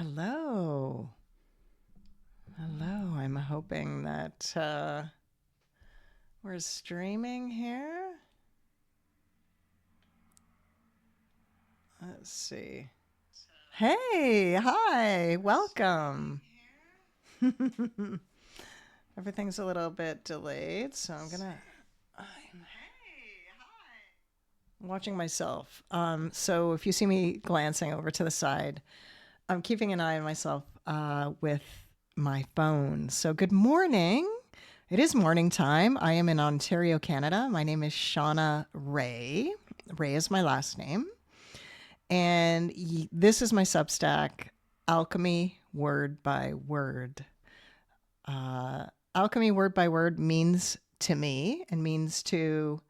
Hello. Hello. I'm hoping that we're streaming here. Let's see. Hey, hi. Welcome. Everything's a little bit delayed, so I'm watching myself. So if you see me glancing over to the side, I'm keeping an eye on myself with my phone. So good morning. It is morning time. I am in Ontario, Canada. My name is Shauna Rae. Rae is my last name. And this is my Substack, Alchemy Word by Word. Alchemy Word by Word means to me and means to.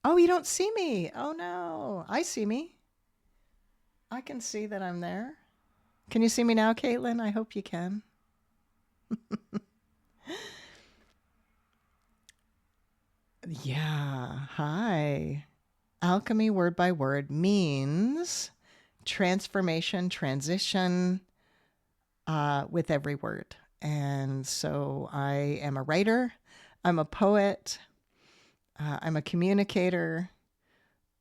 Oh, you don't see me. Oh, no. I see me. I can see that I'm there. Can you see me now, Caitlin? I hope you can. Yeah. Hi. Alchemy Word by Word means transformation, transition with every word. And so I am a writer, I'm a poet, I'm a communicator,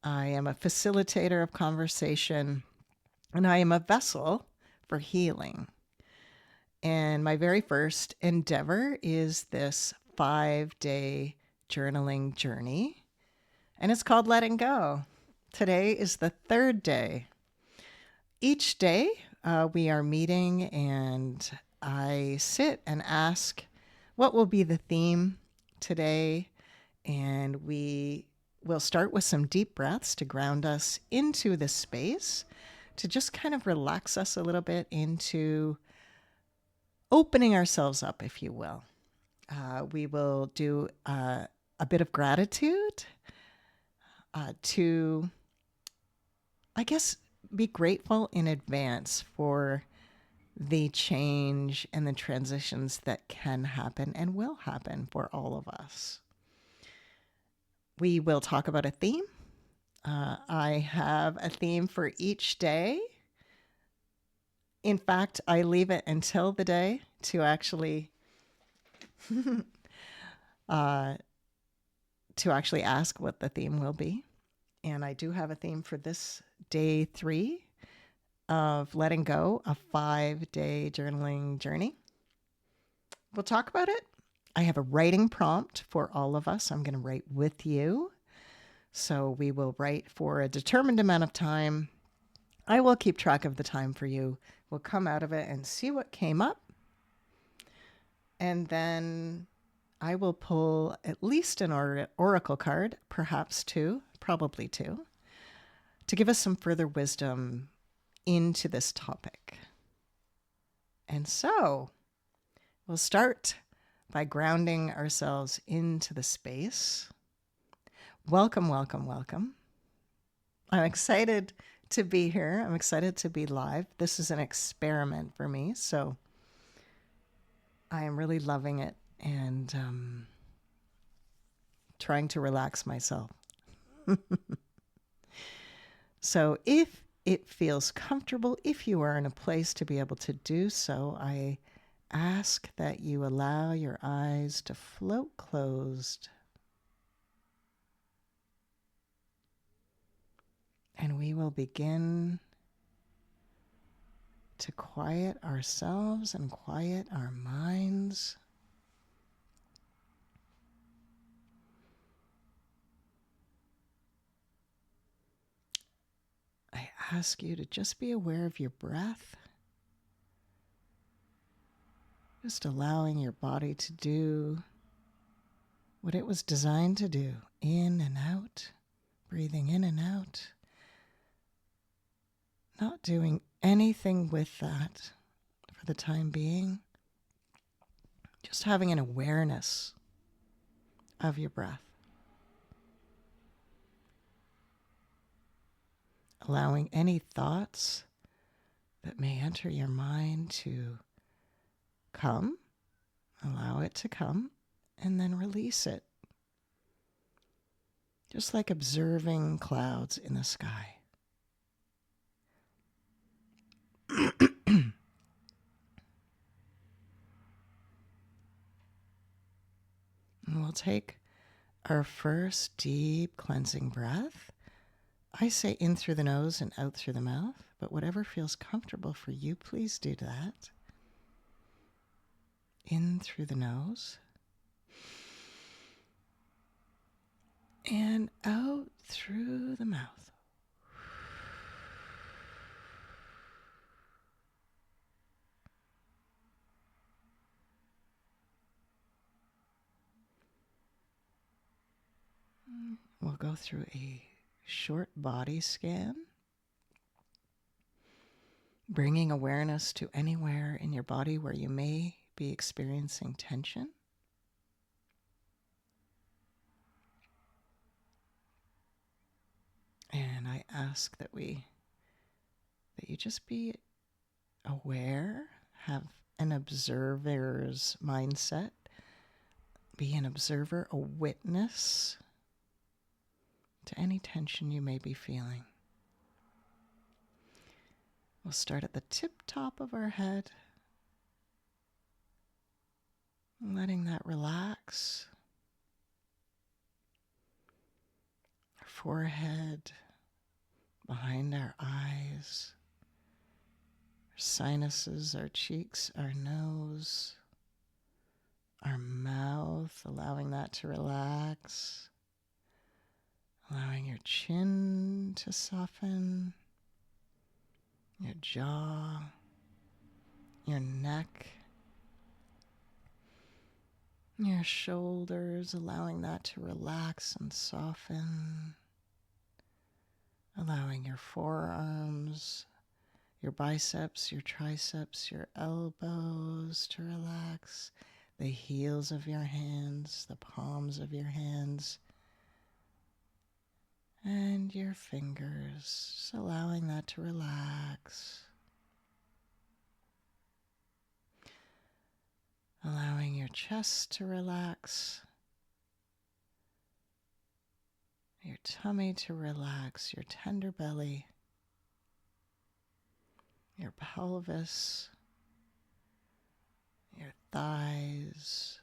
I am a facilitator of conversation, and I am a vessel for healing. And my very first endeavor is this 5-day journaling journey, and it's called Letting Go. Today is the third day. Each day we are meeting, and I sit and ask what will be the theme today. And we will start with some deep breaths to ground us into this space, to just kind of relax us a little bit into opening ourselves up, if you will. We will do a bit of gratitude to, I guess, be grateful in advance for the change and the transitions that can happen and will happen for all of us. We will talk about a theme. I have a theme for each day. In fact, I leave it until the day to actually ask what the theme will be. And I do have a theme for this day 3 of letting go, a 5-day journaling journey. We'll talk about it. I have a writing prompt for all of us. I'm going to write with you. So we will write for a determined amount of time. I will keep track of the time for you. We'll come out of it and see what came up. And then I will pull at least an oracle card, perhaps 2, probably 2, to give us some further wisdom into this topic. And so we'll start by grounding ourselves into the space. Welcome, welcome, welcome. I'm excited to be here. I'm excited to be live. This is an experiment for me, so I am really loving it and trying to relax myself. So if it feels comfortable, if you are in a place to be able to do so, I ask that you allow your eyes to float closed. And we will begin to quiet ourselves and quiet our minds. I ask you to just be aware of your breath, just allowing your body to do what it was designed to do, in and out, breathing in and out, not doing anything with that for the time being, just having an awareness of your breath. Allowing any thoughts that may enter your mind to come, allow it to come, and then release it. Just like observing clouds in the sky. we'll take our first deep cleansing breath. I say in through the nose and out through the mouth, but whatever feels comfortable for you, please do that. In through the nose and out through the mouth. We'll go through a short body scan, bringing awareness to anywhere in your body where you may be experiencing tension. And I ask that you just be aware, have an observer's mindset, be an observer, a witness to any tension you may be feeling. We'll start at the tip top of our head, letting that relax. Our forehead, behind our eyes, our sinuses, our cheeks, our nose, our mouth, allowing that to relax, allowing your chin to soften, your jaw, your neck, your shoulders, allowing that to relax and soften, allowing your forearms, your biceps, your triceps, your elbows to relax, the heels of your hands, the palms of your hands, and your fingers, just allowing that to relax. Allowing your chest to relax, your tummy to relax, your tender belly, your pelvis, your thighs,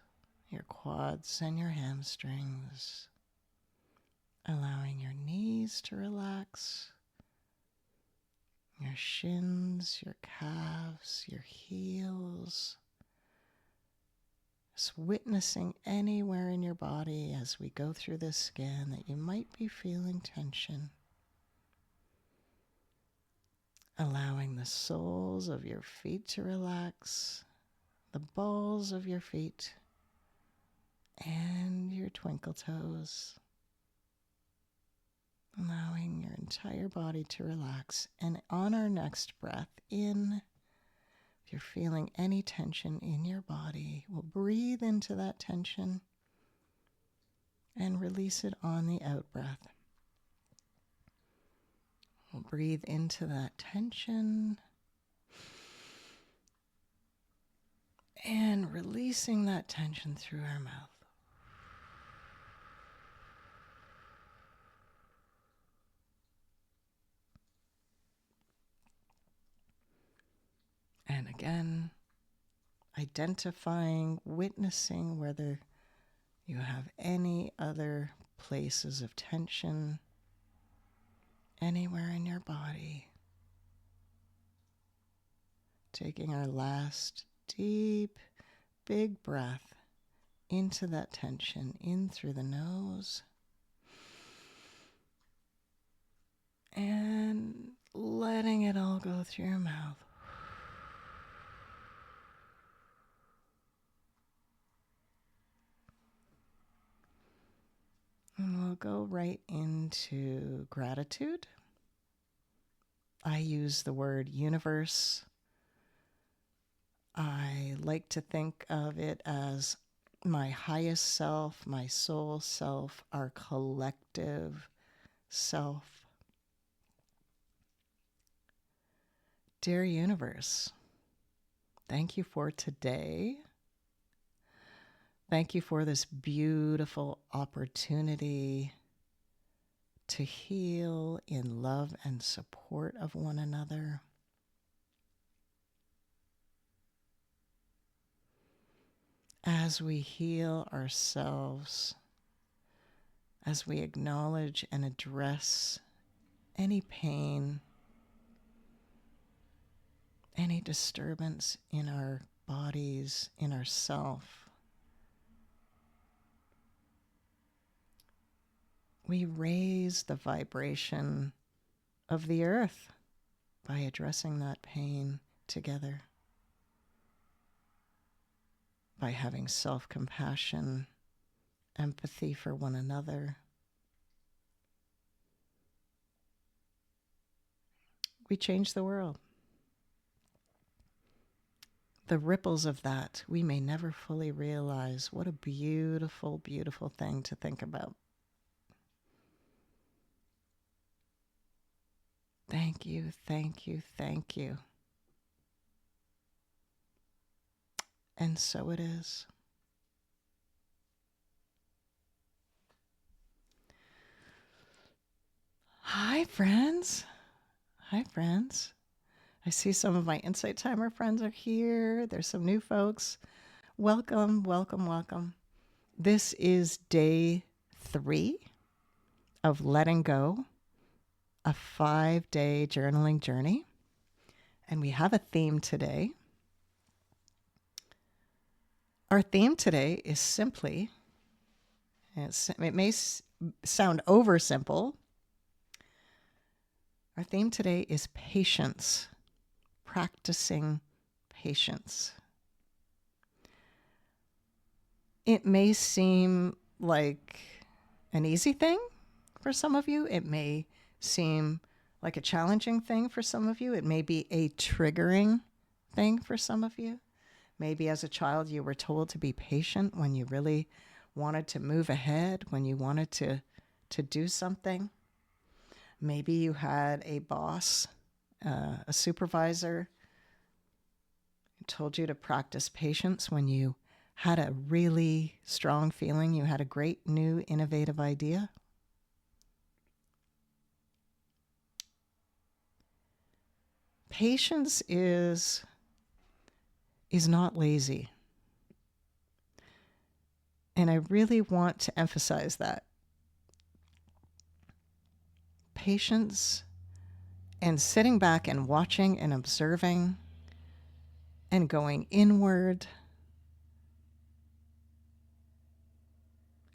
your quads, and your hamstrings. Allowing your knees to relax, your shins, your calves, your heels. Just witnessing anywhere in your body as we go through this scan that you might be feeling tension. Allowing the soles of your feet to relax, the balls of your feet, and your twinkle toes. Allowing your entire body to relax. And on our next breath in, if you're feeling any tension in your body, we'll breathe into that tension and release it on the out breath. We'll breathe into that tension and releasing that tension through our mouth. And again, identifying, witnessing whether you have any other places of tension anywhere in your body. Taking our last deep, big breath into that tension, in through the nose, and letting it all go through your mouth. And we'll go right into gratitude. I use the word universe. I like to think of it as my highest self, my soul self, our collective self. Dear universe, thank you for today. Thank you for this beautiful opportunity to heal in love and support of one another. as we heal ourselves, as we acknowledge and address any pain, any disturbance in our bodies, in ourself, we raise the vibration of the earth by addressing that pain together, by having self-compassion, empathy for one another. We change the world. The ripples of that, we may never fully realize. What a beautiful, beautiful thing to think about. Thank you, thank you, thank you. And so it is. Hi, friends. Hi, friends. I see some of my Insight Timer friends are here. There's some new folks. Welcome, welcome, welcome. This is day 3 of Letting Go, a 5-day journaling journey. And we have a theme today. Our theme today is simply, it may sound over simple. Our theme today is patience, practicing patience. It may seem like an easy thing for some of you. It may seem like a challenging thing for some of you. It may be a triggering thing for some of you. Maybe as a child you were told to be patient when you really wanted to move ahead, when you wanted to do something. Maybe you had a boss, a supervisor, who told you to practice patience when you had a really strong feeling you had a great new innovative idea. Patience is not lazy. And I really want to emphasize that. Patience and sitting back and watching and observing and going inward,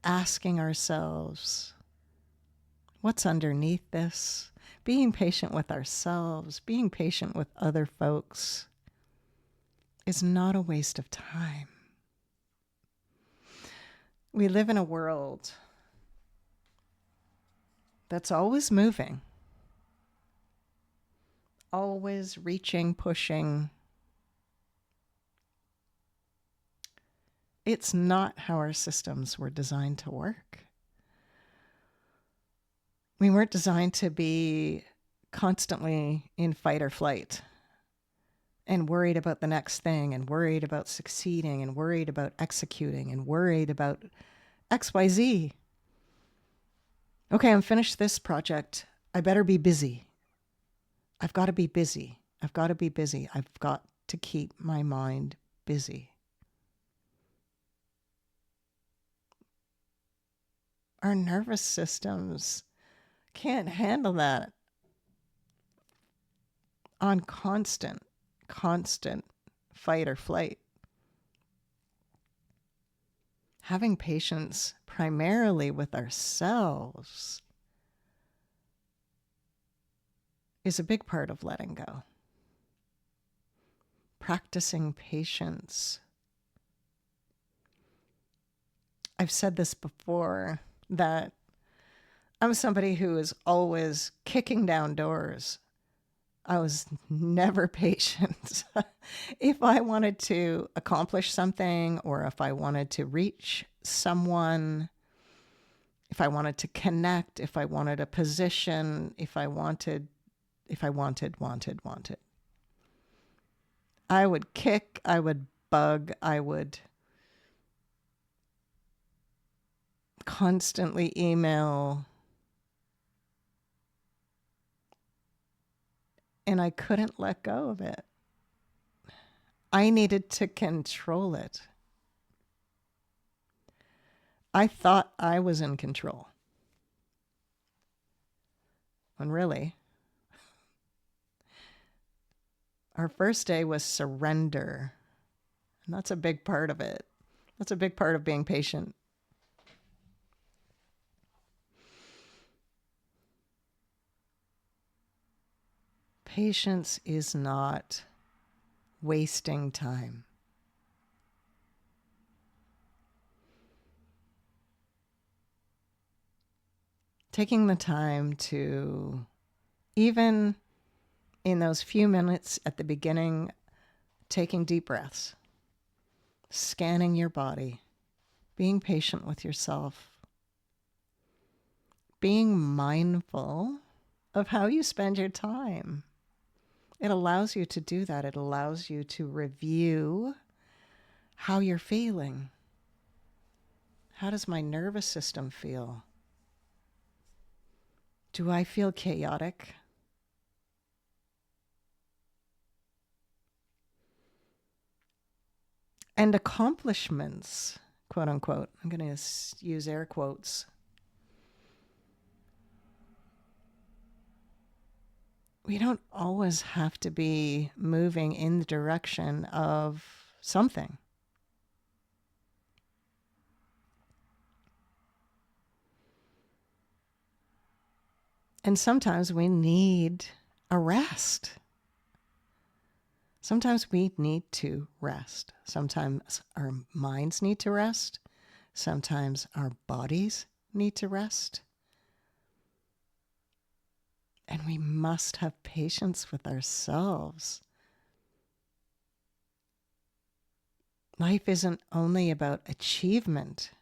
asking ourselves, what's underneath this? Being patient with ourselves, being patient with other folks is not a waste of time. We live in a world that's always moving, always reaching, pushing. It's not how our systems were designed to work. We weren't designed to be constantly in fight or flight and worried about the next thing and worried about succeeding and worried about executing and worried about XYZ. Okay, I'm finished this project. I better be busy. I've got to be busy. I've got to be busy. I've got to keep my mind busy. Our nervous systems can't handle that on constant fight or flight. Having patience primarily with ourselves is a big part of letting go. Practicing patience. I've said this before, that I'm somebody who is always kicking down doors. I was never patient. If I wanted to accomplish something, or if I wanted to reach someone, if I wanted to connect, if I wanted a position, if I wanted. I would kick, I would bug, I would constantly email, and I couldn't let go of it. I needed to control it. I thought I was in control. When really, our first day was surrender. And that's a big part of it. That's a big part of being patient. Patience is not wasting time. Taking the time to, even in those few minutes at the beginning, taking deep breaths, scanning your body, being patient with yourself, being mindful of how you spend your time. It allows you to do that. It allows you to review how you're feeling. How does my nervous system feel? Do I feel chaotic? And accomplishments, quote unquote, I'm going to use air quotes. We don't always have to be moving in the direction of something. And sometimes we need a rest. Sometimes we need to rest. Sometimes our minds need to rest. Sometimes our bodies need to rest. And we must have patience with ourselves. Life isn't only about achievement.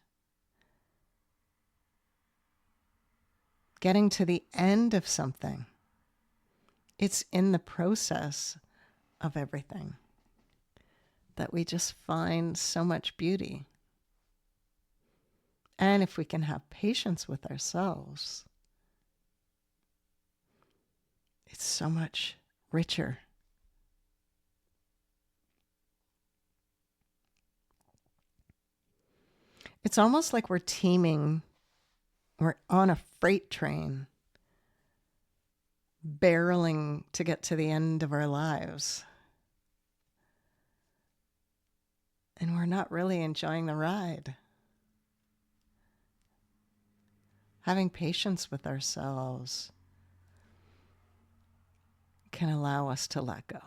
Getting to the end of something. It's in the process of everything that we just find so much beauty. And if we can have patience with ourselves, it's so much richer. It's almost like we're on a freight train, barreling to get to the end of our lives. And we're not really enjoying the ride. Having patience with ourselves can allow us to let go.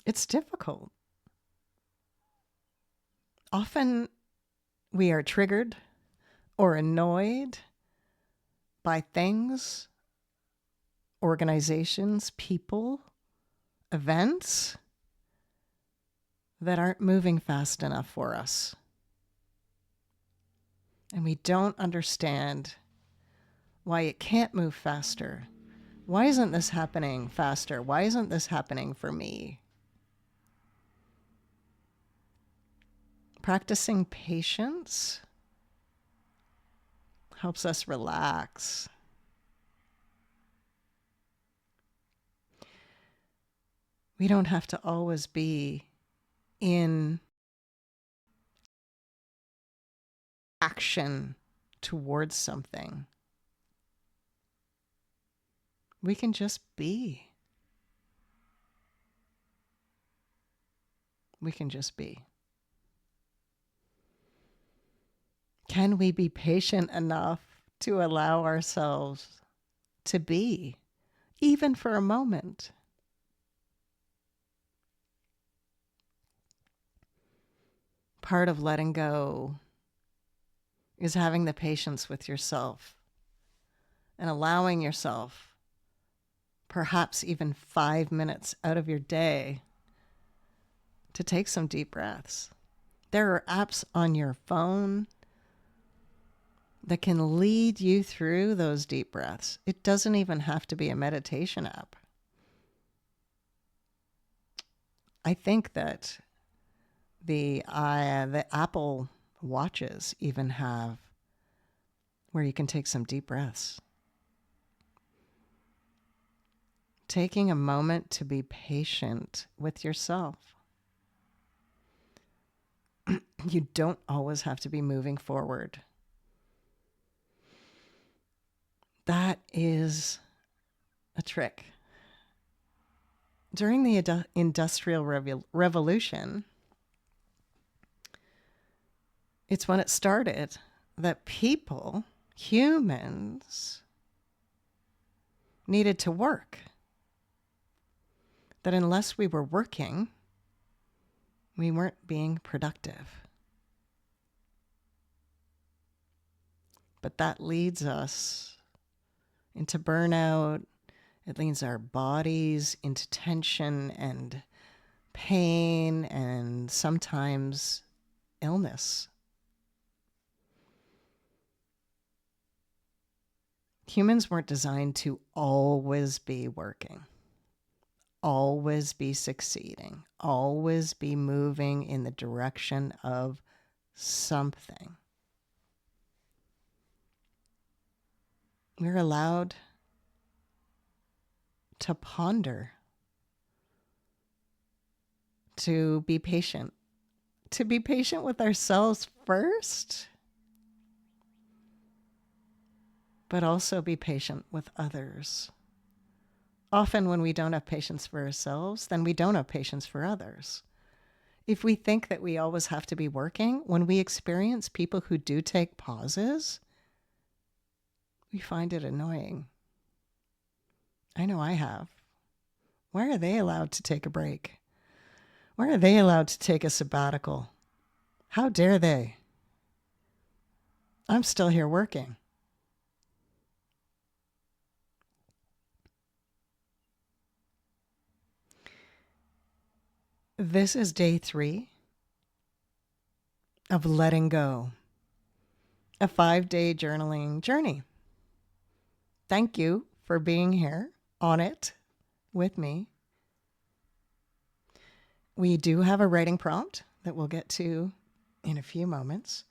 It's difficult. Often we are triggered or annoyed by things, organizations, people, events that aren't moving fast enough for us. And we don't understand why it can't move faster. Why isn't this happening faster? Why isn't this happening for me? Practicing patience helps us relax. We don't have to always be in action towards something. We can just be. We can just be. Can we be patient enough to allow ourselves to be, even for a moment? Part of letting go is having the patience with yourself and allowing yourself perhaps even 5 minutes out of your day to take some deep breaths. There are apps on your phone that can lead you through those deep breaths. It doesn't even have to be a meditation app. I think that the Apple watches even have where you can take some deep breaths. taking a moment to be patient with yourself. You don't always have to be moving forward. That is a trick. During the Industrial Revolution, it's when it started that people, humans, needed to work. That unless we were working, we weren't being productive. But that leads us into burnout. It leads our bodies into tension and pain and sometimes illness. Humans weren't designed to always be working, always be succeeding, always be moving in the direction of something. We're allowed to ponder, to be patient with ourselves first, but also be patient with others. Often when we don't have patience for ourselves, then we don't have patience for others. If we think that we always have to be working, when we experience people who do take pauses, we find it annoying. I know I have. Why are they allowed to take a break? Why are they allowed to take a sabbatical? How dare they? I'm still here working. This is day 3 of letting go, a 5-day journaling journey. Thank you for being here on it with me. We do have a writing prompt that we'll get to in a few moments.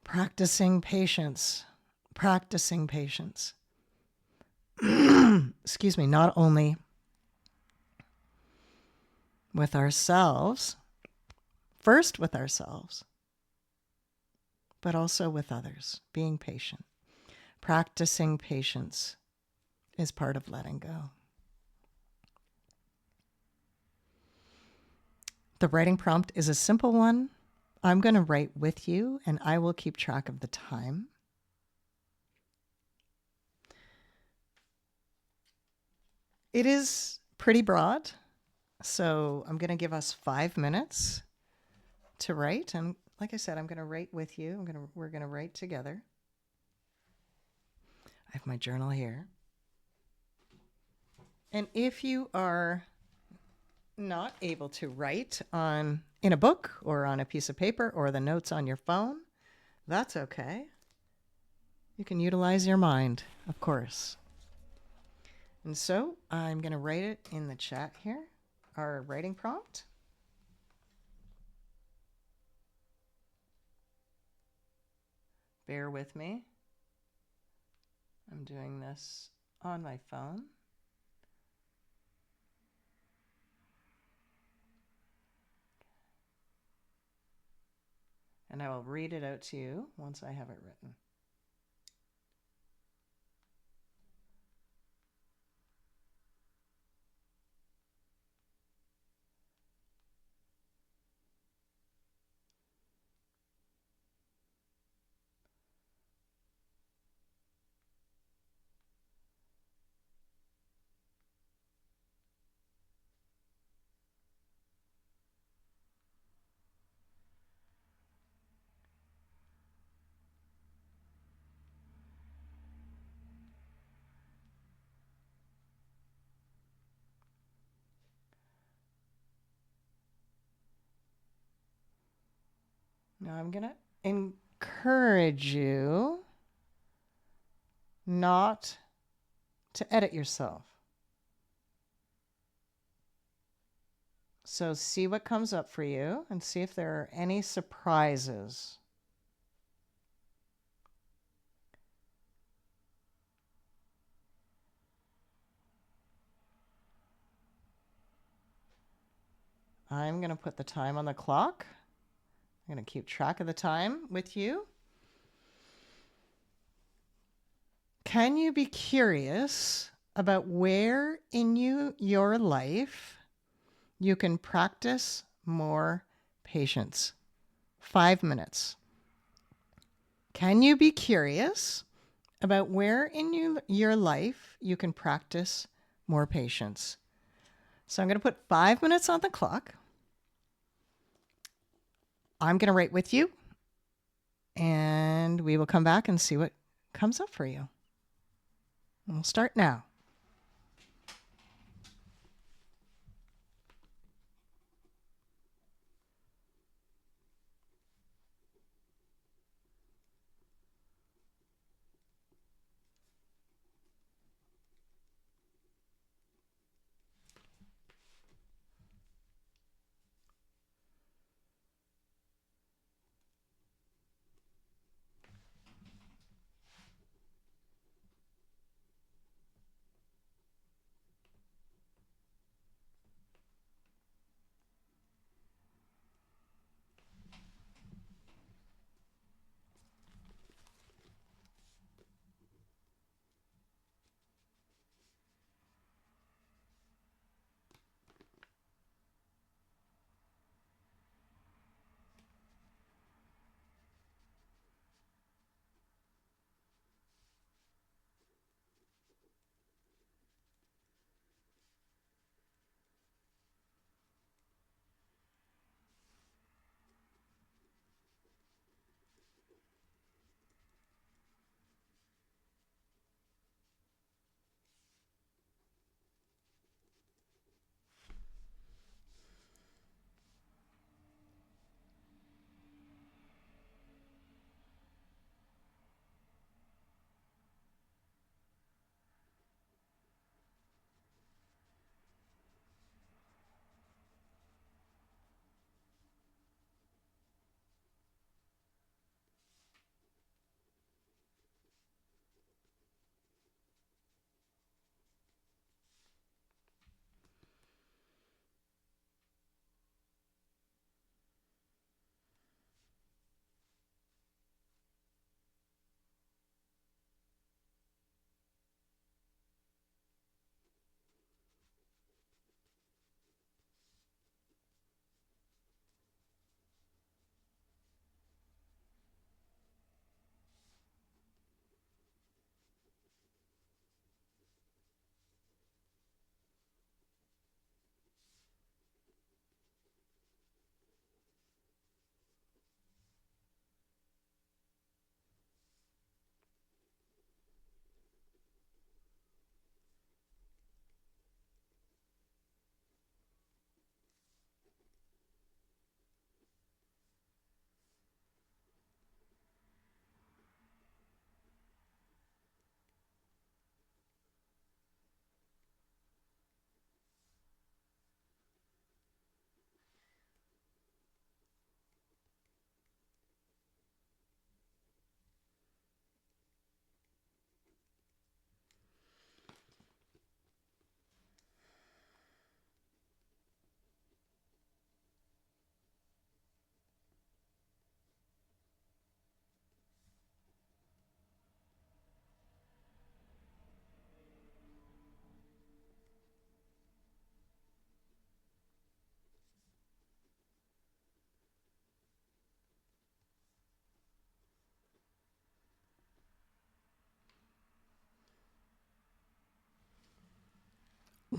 Practicing patience. Excuse me, not only with ourselves, first with ourselves, but also with others, being patient. Practicing patience is part of letting go. The writing prompt is a simple one. I'm going to write with you, and I will keep track of the time. It is pretty broad, so I'm going to give us 5 minutes to write. And like I said, I'm going to write with you. We're going to write together. I have my journal here. And if you are not able to write in a book or on a piece of paper or the notes on your phone, that's okay. You can utilize your mind, of course. And so I'm going to write it in the chat here, our writing prompt. Bear with me. I'm doing this on my phone. And I will read it out to you once I have it written. Now I'm going to encourage you not to edit yourself. So see what comes up for you and see if there are any surprises. I'm going to put the time on the clock. I'm going to keep track of the time with you. Can you be curious about where in your life you can practice more patience? 5 minutes. Can you be curious about where in your life you can practice more patience? So I'm going to put 5 minutes on the clock. I'm going to write with you, and we will come back and see what comes up for you. We'll start now.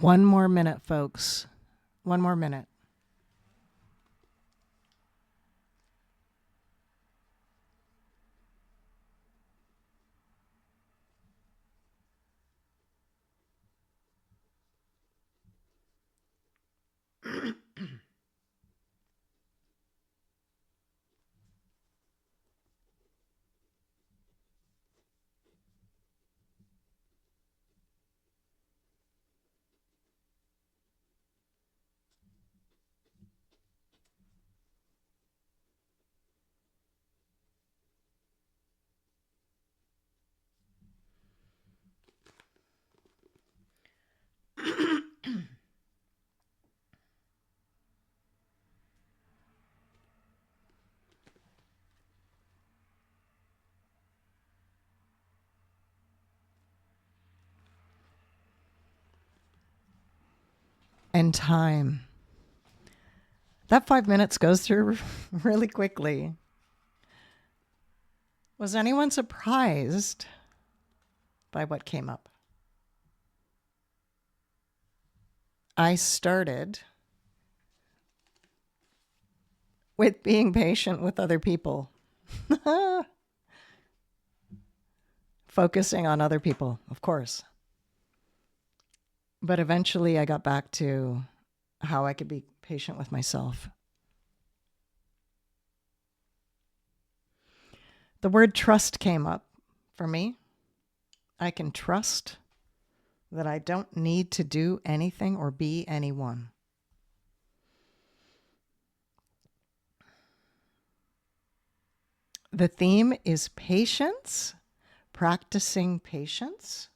One more minute, folks. One more minute. and time. That 5 minutes goes through really quickly. Was anyone surprised by what came up? I started with being patient with other people, focusing on other people, of course. But eventually I got back to how I could be patient with myself. The word trust came up for me. I can trust that I don't need to do anything or be anyone. The theme is patience, practicing patience.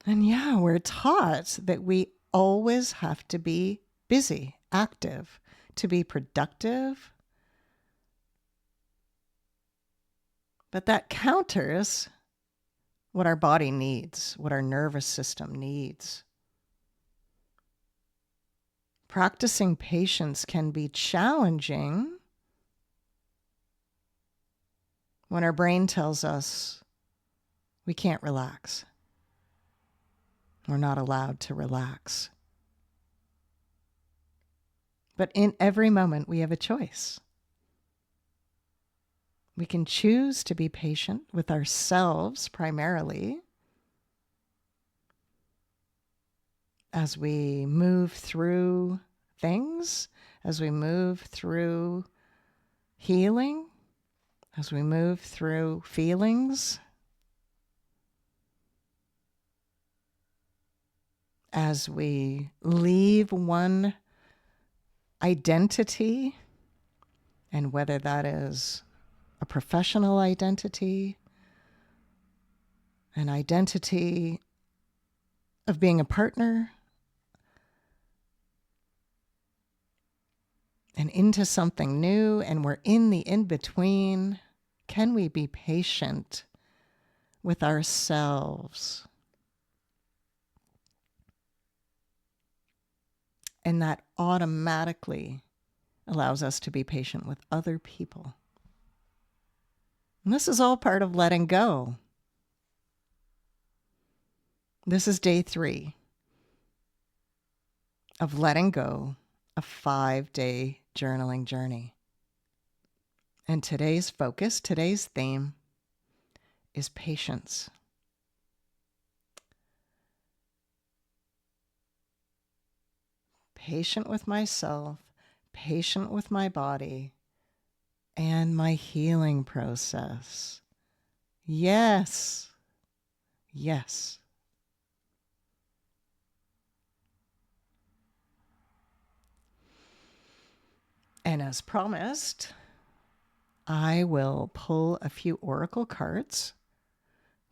And yeah, we're taught that we always have to be busy, active, to be productive. But that counters what our body needs, what our nervous system needs. Practicing patience can be challenging when our brain tells us we can't relax. We're not allowed to relax. But in every moment, we have a choice. We can choose to be patient with ourselves primarily as we move through things, as we move through healing, as we move through feelings, as we leave one identity, and whether that is a professional identity, an identity of being a partner, and into something new, and we're in the in-between. Can we be patient with ourselves? And that automatically allows us to be patient with other people. And this is all part of letting go. This is day 3 of letting go, a 5-day journaling journey. And today's focus, today's theme is patience. Patient with myself, patient with my body, and my healing process. Yes. Yes. And as promised, I will pull a few oracle cards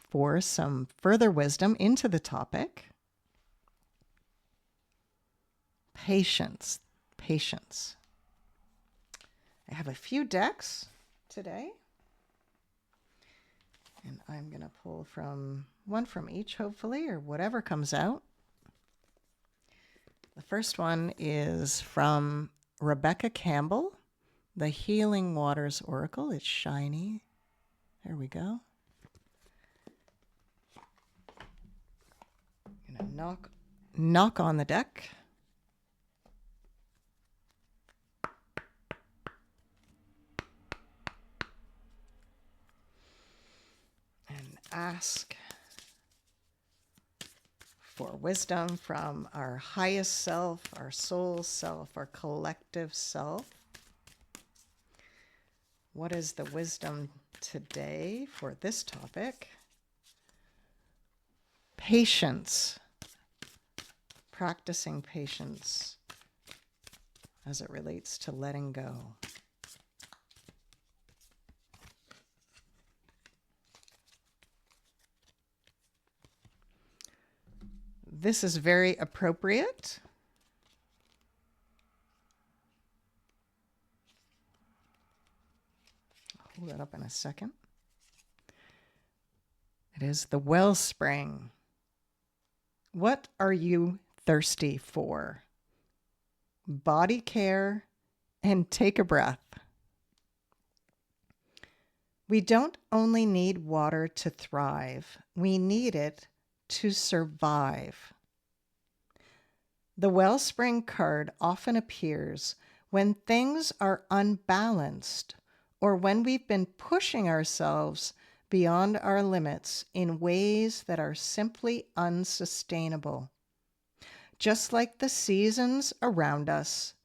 for some further wisdom into the topic. Patience. Patience. I have a few decks today. And I'm going to pull from one from each, hopefully, or whatever comes out. The first one is from Rebecca Campbell, the Healing Waters Oracle. It's shiny. There we go. I'm going to knock on the deck. And ask for wisdom from our highest self, our soul self, our collective self. What is the wisdom today for this topic? Patience. Practicing patience as it relates to letting go. This is very appropriate. I'll hold that up in a second. It is the wellspring. What are you thirsty for? Body care and take a breath. We don't only need water to thrive, we need it to survive. The wellspring card often appears when things are unbalanced or when we've been pushing ourselves beyond our limits in ways that are simply unsustainable. Just like the seasons around us,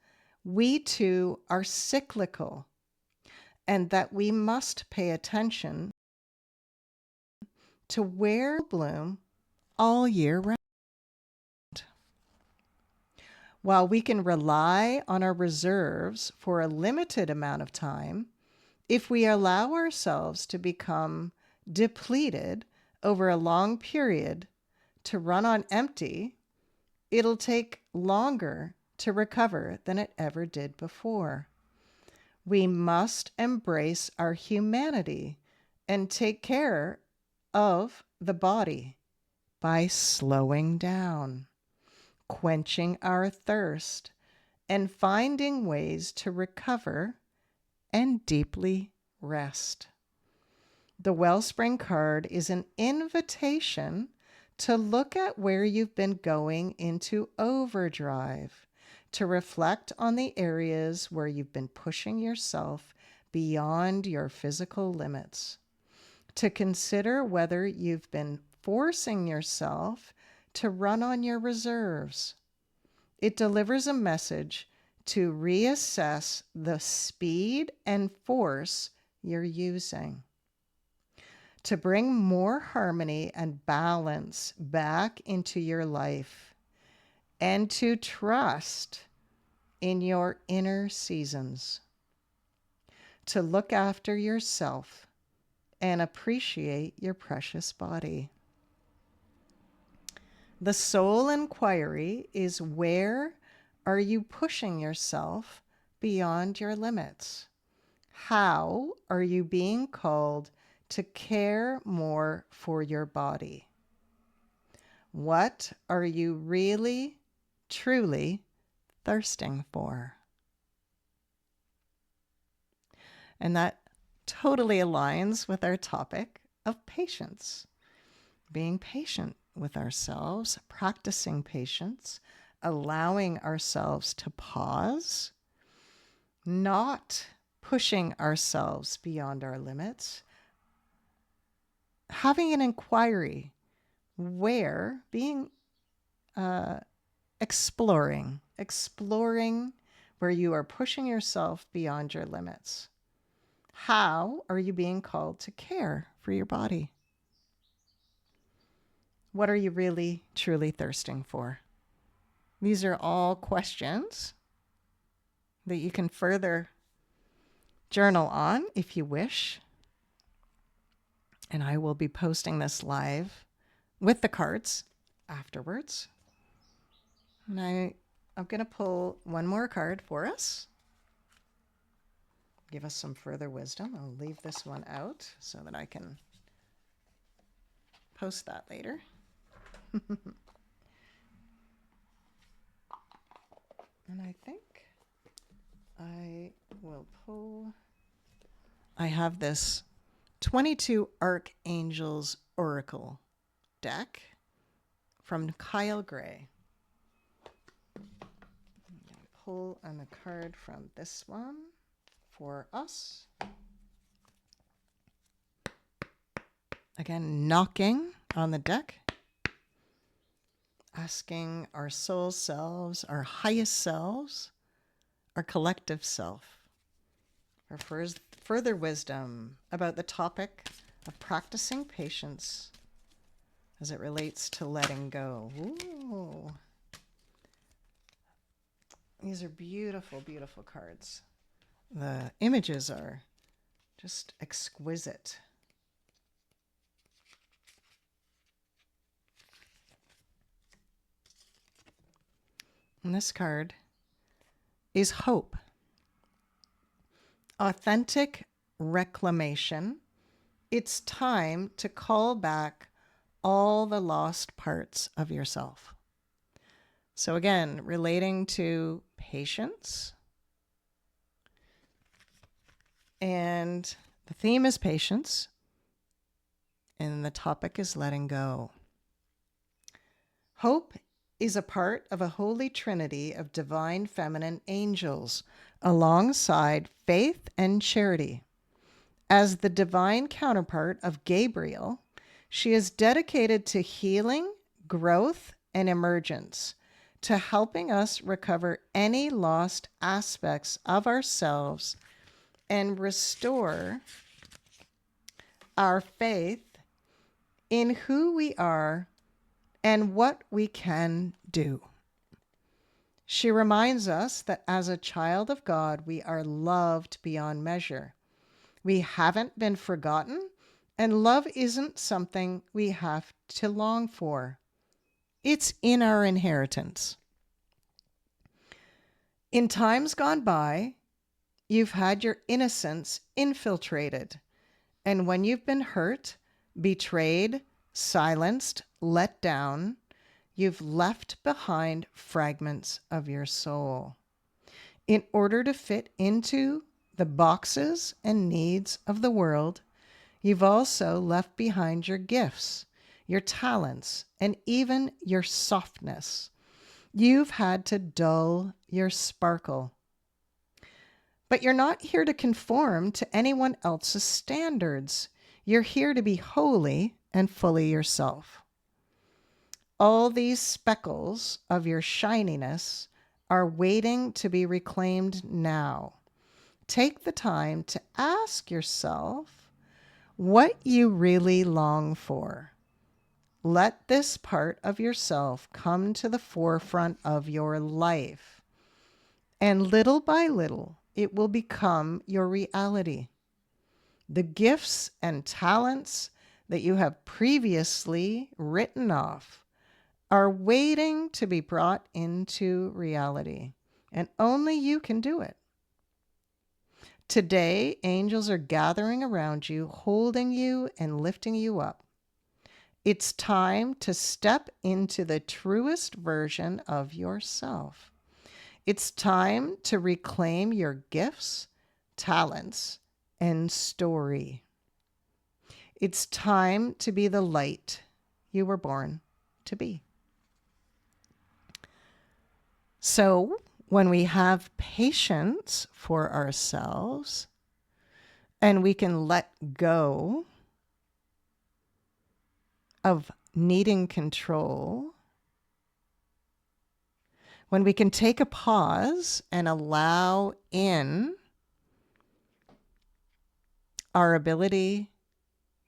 we too are cyclical, and that we must pay attention to where we bloom all year round. While we can rely on our reserves for a limited amount of time, if we allow ourselves to become depleted over a long period to run on empty, it'll take longer to recover than it ever did before. We must embrace our humanity and take care of the body by slowing down, quenching our thirst, and finding ways to recover and deeply rest. The Wellspring card is an invitation to look at where you've been going into overdrive, to reflect on the areas where you've been pushing yourself beyond your physical limits, to consider whether you've been forcing yourself to run on your reserves. It delivers a message to reassess the speed and force you're using, to bring more harmony and balance back into your life, and to trust in your inner seasons, to look after yourself and appreciate your precious body. The soul inquiry is, where are you pushing yourself beyond your limits? How are you being called to care more for your body? What are you really, truly thirsting for? And that totally aligns with our topic of patience. Being patient with ourselves, practicing patience, allowing ourselves to pause, not pushing ourselves beyond our limits, having an inquiry where, being exploring where you are pushing yourself beyond your limits. How are you being called to care for your body? What are you really, truly thirsting for? These are all questions that you can further journal on if you wish. And I will be posting this live with the cards afterwards. And I'm going to pull one more card for us. Give us some further wisdom. I'll leave this one out so that I can post that later. And I think I will pull. I have this 22 Archangels Oracle deck from Kyle Gray. I'm going to pull on a card from this one for us. Again, knocking on the deck, asking our soul selves, our highest selves, our collective self, for further wisdom about the topic of practicing patience as it relates to letting go. Ooh. These are beautiful, beautiful cards. The images are just exquisite. And this card is hope. Authentic reclamation It's time to call back all the lost parts of yourself. So again, relating to patience, and the theme is patience, and the topic is letting go. Hope is a part of a holy trinity of divine feminine angels alongside faith and charity. As the divine counterpart of Gabriel, she is dedicated to healing, growth, and emergence, to helping us recover any lost aspects of ourselves and restore our faith in who we are and what we can do. She reminds us that as a child of God, we are loved beyond measure. We haven't been forgotten, and love isn't something we have to long for. It's in our inheritance. In times gone by, you've had your innocence infiltrated, and when you've been hurt, betrayed, silenced, let down, you've left behind fragments of your soul. In order to fit into the boxes and needs of the world, you've also left behind your gifts, your talents, and even your softness. You've had to dull your sparkle. But you're not here to conform to anyone else's standards. You're here to be holy and fully yourself. All these speckles of your shininess are waiting to be reclaimed now. Take the time to ask yourself what you really long for. Let this part of yourself come to the forefront of your life. And little by little, it will become your reality. The gifts and talents that you have previously written off are waiting to be brought into reality, and only you can do it. Today, angels are gathering around you, holding you and lifting you up. It's time to step into the truest version of yourself. It's time to reclaim your gifts, talents, and story. It's time to be the light you were born to be. So, when we have patience for ourselves and we can let go of needing control, when we can take a pause and allow in our ability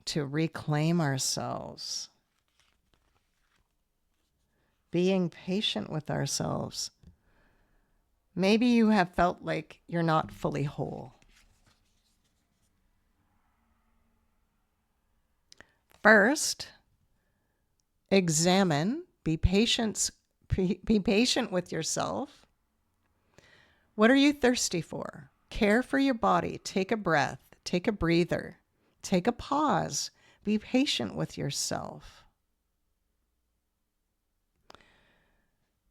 to reclaim ourselves, being patient with ourselves. Maybe you have felt like you're not fully whole. First, examine, be patient with yourself. What are you thirsty for? Care for your body. Take a breath. Take a breather. Take a pause. Be patient with yourself.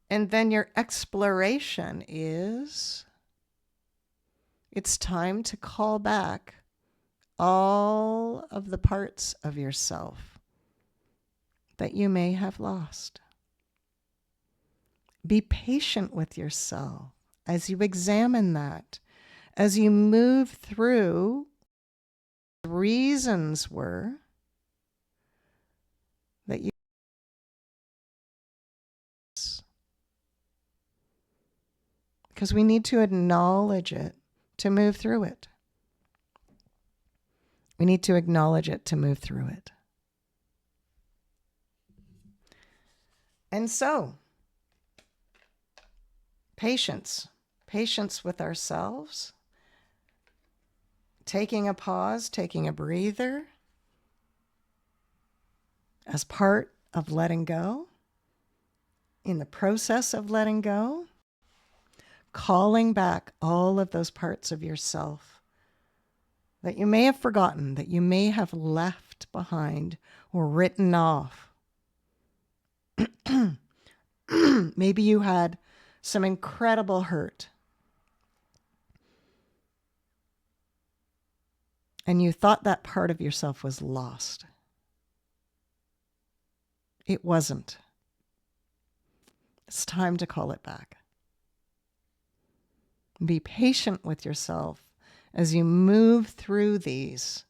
And then your exploration is, it's time to call back all of the parts of yourself that you may have lost. Be patient with yourself as you examine that, as you move through the reasons were that you, because we need to acknowledge it to move through it. We need to acknowledge it to move through it. And so, patience with ourselves, taking a pause, taking a breather as part of letting go, in the process of letting go, calling back all of those parts of yourself that you may have forgotten, that you may have left behind or written off. Maybe you had some incredible hurt and you thought that part of yourself was lost. It wasn't. It's time to call it back. Be patient with yourself as you move through these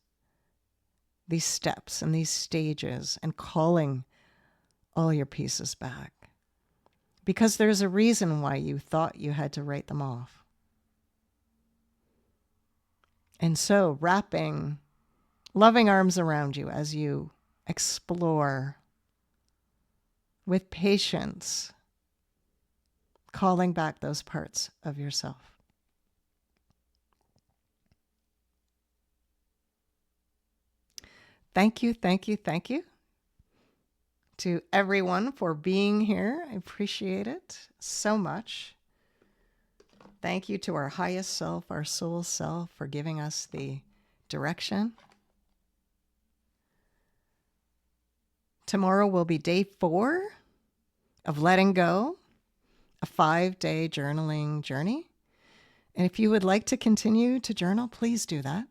steps and these stages and calling all your pieces back. Because there's a reason why you thought you had to write them off. And so wrapping loving arms around you as you explore with patience, calling back those parts of yourself. Thank you, thank you, thank you to everyone for being here. I appreciate it so much. Thank you to our highest self, our soul self, for giving us the direction. Tomorrow will be day 4 of letting go, a 5-day journaling journey. And if you would like to continue to journal, please do that.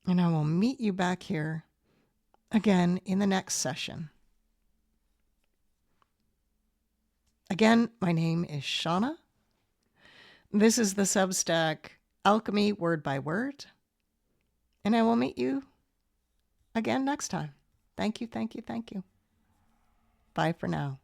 And I will meet you back here again in the next session. Again, my name is Shauna. This is the Substack Alchemy Word by Word. And I will meet you again next time. Thank you, thank you, thank you. Bye for now.